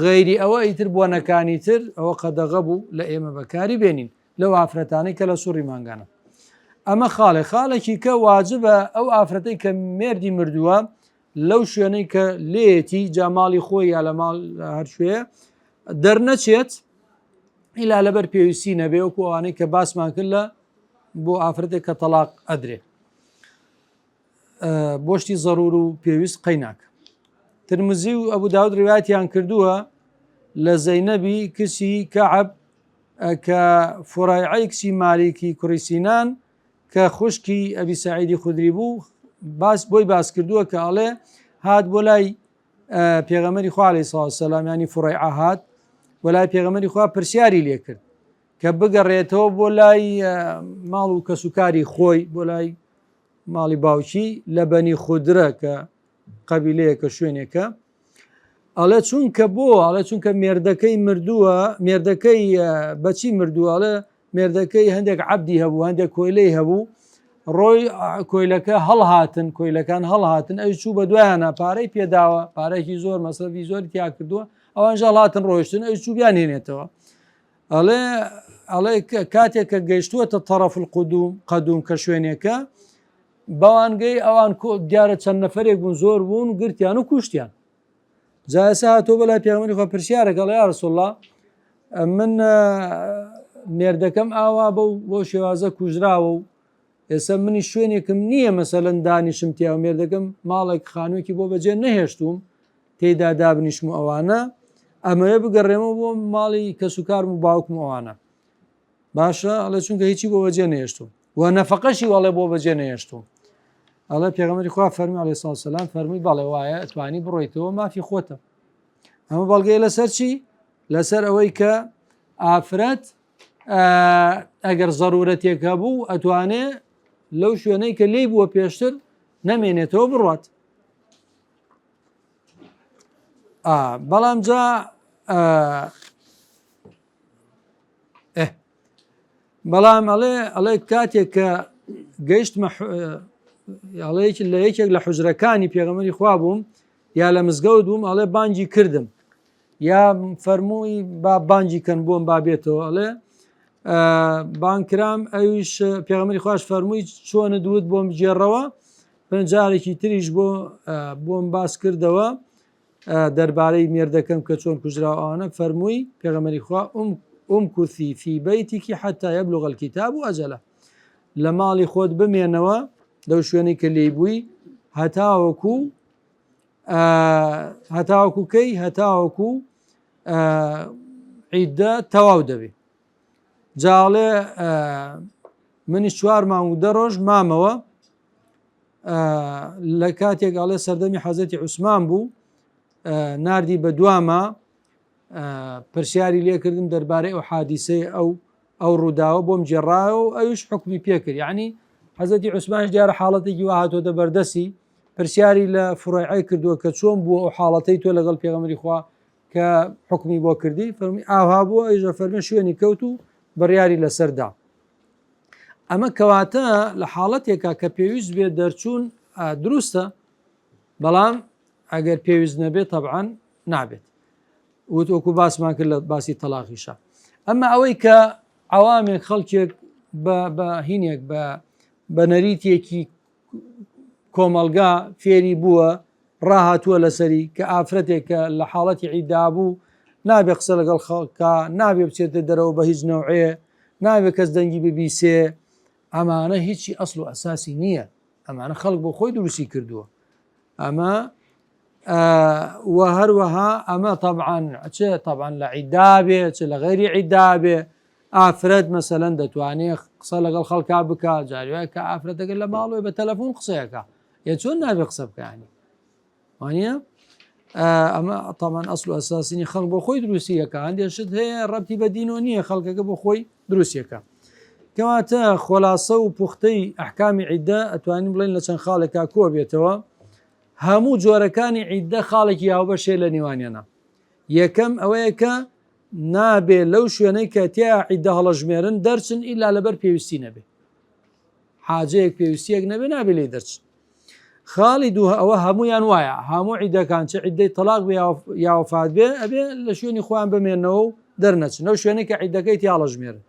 غەیری ئەوە ئیتر بۆنەکانی تر ئەوە قەدەغە بوو لە ئێمە بەکاری بێنین لەو ئافرەتانەی کە لە سوڕی مانگانە ئەمە خاڵێکی کە واجبە ئەو ئافرەتەی کە مێردی مردووە لەو شوێنەی کە لێتی جاماڵی خۆی یا لە ماڵ هەر شوێ دەرنەچێت ئیلا لەبەر پێویستی نەبێ وەکو ئەوانەی کە باسمان کرد لە بۆ ئافرەتێک کە تەلاق ئەدرێ بۆشتی زەرور و پێویست قەیناکە ترمزی و ئەبوو داود ڕێوایەتیان کردووە لە زەینەبی کچی کەعب کە فورایعی کچی مالیکی کوڕی سینان کە خوشکی ئەبی سەعیدی خودری بوو بۆی باس کردووە کە ئەڵێ هات بۆ لای پێغەمبەری خوا عەلەیهی سەڵاتو وەسەلام ینی فورایعە هات بۆ لای پێغەمبەری خوا پرسیاری لێ کرد کە بگەڕێتەوە بۆ لای ماڵ و کەسوکاری خۆی بۆ لای ماڵی باوکی لە بەنی خودرە کە قەبیلەیە کە شوێنێکە ئەڵێ چونکە بۆ ئەڵێ چونکە مێردەکەی مردووە مێردەکەی بەچی مردووەڵێ مێردەکەی هەندێک عەبدی هەبوو هەندێک کۆیلەی هەبوو ڕۆی کۆیلەکە هەڵهاتن کۆیلەکان هەڵهاتن ئەوی چوو بە دوایانە پارەی پێداوە پارێکی زۆر مەسرەفی زۆری تیا کردووە ئەوانژە هەڵهاتن ڕۆیشتن ئەوی چوو بیان هێنێتەوە ئەڵێ کاتێک کە گەیشتووەتە تەڕەف القەدوم کە شوێنێکە بەوانگەی ئەوان دیارە چەند نەفەرێک بوون زۆر بوون و گرتیان و کوشتیان جایسا هاتۆ بەلای پێغەمبەری خوا پرسیارێک ئەڵێ یا ڕەسوڵ الله من مێردەکەم ئاوا بۆ شێوازە کوژراوە و ئێستا منی شوێنێکم نییە مەسەلەن دانیشم تیا و مێردەکەم ماڵێک خانوویەکی بۆ بەجێ نەهێشتوم تێیدا دابنیشم و ئەوانە ئەمەیە بگەڕێمەوە بۆ ماڵی کەسوکارم و باوکم ئەوانە باشە ئەڵێ چونکە هیچی بۆ بەجێ نەهێشتوم و نەفەقەشی وەڵێ بۆ بەجێ نەهێشتوم ئەڵێ پێغەمبەری خوا فەرمی عەلەیهی سڵاتو وەسەلام فەرمی بەڵێ وایە ئەتوانی بڕۆیتەوە مافی خۆتە ئەمە بەڵگەیە لەسەر چی لەسەر ئەوەی کە ئافرەت ئەگەر زەرورەتێک هەبوو ئەتوانێ لەو شوێنەی کە لێی بووە پێشتر نەمێنێتەوە بڕوات بەڵام جا بەڵام ئەڵێ کاتێک کە گەیشتمە لە یەکێک لە حوجرەکانی پێغەمبەری خوا بووم یا لە مزگەوت بووم ئەڵێ بانگی کردم یا فەرمووی با بانگی کەن بۆم بابێتەوە ئەڵێ بانکرام ئەویش پێغەمبەری خوش فەرمووی چۆنە دوت بۆم بجێڕەوە جارێکی تریش بۆم باس کردەوە دەربارەی مێردەکەم کە چۆن کوژراوانە فەرمووی پێغەمبەری خوا ئومکوثی فی بەیتیکی حتا یەبلوغ الکتاب ئەجەلە لە ماڵی خۆت بمێنەوە لەو شوێنەی کە لێی بووی هەتاوەکو کەی هەتاوەکو عیددە تەواو دەبێ جاڵێ منی 4 مانگ و 10 ڕۆژ مامەوە لە کاتێک ئەڵێ سەردەمی حەزەتی عوسمان بوو ناردی بە دوامە پرسیاری لێکردم دەربارەی ئەو حادیسەی ئەو ڕووداوە بۆم جێڕایەوە و ئەویش حکمی پێکرد یعنی حەزەتی عوسمانش دیارە حاڵەتێکی وا هاتۆتە بەردەسی پرسیاری لە فڕۆیعی کردووە کە چۆن بووە ئەو حاڵەتەی تۆ لەگەڵ پێغەمبەری خوا کە حکمی بۆ کردی فەرمی ئاها بووە ئەیژە فەرمە شوێنی کەوت و بڕیاری لەسەردا ئەمە کەواتە لە حاڵەتێکە کە پێویست بێت دەرچوون دروستە بەڵام ئەگەر پێویست نەبێت تەبعاً نابێت وەکو باسمان کرد لە باسی تەلاقیشە ئەمە ئەوەی کە عەوامێک خەڵکێک بە هینێک بە نەریتێکی کۆمەلگا فێری بووە ڕاهاتووە لەسەری کە ئافرەتێکە لە حاڵەتی عیددا بوو نابێ قسە لەگەڵ خەڵکە نابێ بچێتە دەرەوە بە هیچ نەوعێ نابێ کەس دەنگی ببیسێ ئەمانە هیچی ئەسڵ و ئەساسی نییە ئەمانە خەڵک بۆ خۆی دروستی کردووە ئەمە و هەروەها ئەمە طبعاً لە عیددا بێ چ لە غەیری عیددا بێ ئافرەت مەسەلەن دەتوانێت قسە لەگەڵ خەڵکا بکە جاروایە کە ئافرەتەکە لە ماڵەوەی بە تەلەفۆن قسەیەکە یا چۆن نابێ قسە بکانی وانە ئەمە طبعاً ئەسڵ و ئەساسینی خەڵک بۆ خۆی دروستیەکە هەندێشت هەیە ڕەبتی بە دین و نییە خەڵکەکە بۆ خۆی دروستیەکە کەواتە خۆلاسە و پوختەی ئەحکامی عیددا ئەتوانین بڵێن لە چەند خاڵێکا کۆ بێتەوە هەموو جۆرەکانی عیددە خاڵێکی هاوبەشێ لە نێوانیانە یەکەم ئەوەیە کە نابێ لەو شوێنەی کە تیا عیددە هەڵەژمێرن دەرچن ئیلا لەبەر پێویستی نەبێ حاجەیەک پێویستیەک نەبێ نابێ لێ دەرچن خاڵی دوو ئەوە هەمویان وایە هەموو عیدەکان چه عیددەی تەلاق بێ یا وەفات بێ ئەبێ لە شوێنی خۆیان بمێنەوە و دەرنەچن لەو شوێنەی کە عیدەکەی تیا هەڵەژمێرن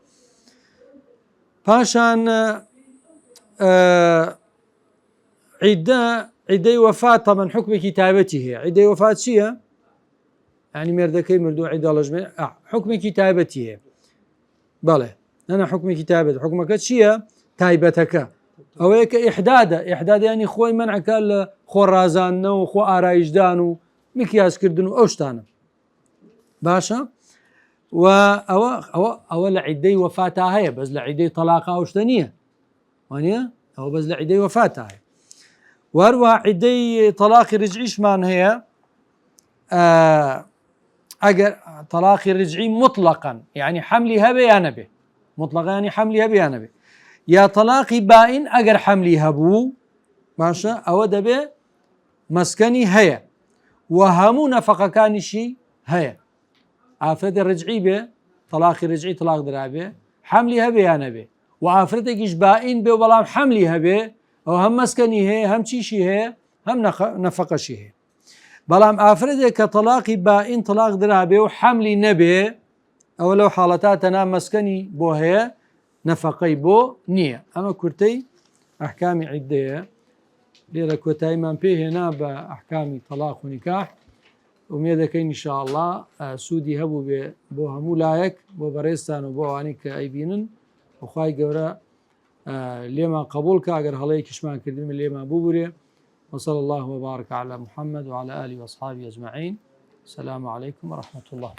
پاشان عیدەی وەفات تەمەن حکمێکی تایبەتی هەیە عیدەی وەفات چییە؟ ینی مێردەکەی مردووە عیددە هەڵەژمێر حکمێکی تایبەتی هەیە بەڵێ نەنا حکمێکی تایبەت حکومەکە چییە؟ تایبەتەکە ئەوەیە کە ئیحدادە ینی خۆی مەنعەکە لە خۆڕازاندنەوە و خۆ ئارایشدان و میکیاسکردن و ئەو شتانە باشە و ئەوە لە عیددەی وەفاتا هەیە بەس لە عیددەی تەلاقا ئەو شتە نییە وانە ئەوە بەس لە عیددەی وەفاتا هەیە وەروە عیددەی تەلاقی ڕجعیشمان هەیە ئەگەر تەلاقی ڕجعی مطلقاً یعنی حملی هەبێ یا نەبێ مطلقاً ینی حملی هەبێ یا نەبێ یا تەلاقی باین ئەگەر حملی هەبوو باشە ئەوە دەبێ مەسکەنی هەیە و هەموو نەفەقەکانیشی هەیە ئافرەتی ڕجعی بێ تەلاقی ڕجعی تەلاق درابێ حملی هەبێ یا نەبێ و ئافرەتێکیش باین بێ بەڵام حملی هەبێ ئەو هەم مەسکەنی هەیە هەم چیشی هەیە هەم نەفەقەشی هەیە بەڵام ئافرەتێک کە تەلاقی باین تەلاق درابێ و حملی نەبێ ئەوە لەو حاڵەتە تەنها مەسکەنی بۆ هەیە نەفەقەی بۆ نییە ئەمە کورتەی ئەحکامی عیددەیە لێرە کۆتاییمان پێ هێنا بە ئەحکامی تەلاق و نیکاح ومێ دەکەین ئینشاءالله سوودی هەبوو بێ بۆ هەموو لایەک بۆ بەڕێستان و بۆ ئەوانەی کە ئەیبینن وخوای گەورە لێمان قبول کە ئەگەر هەڵەیەکیشمان کردن لێمان ببورێ وصلى الله وبارك على محمد وعلى آله وأصحابه أجمعين السلام عليكم ورحمة الله.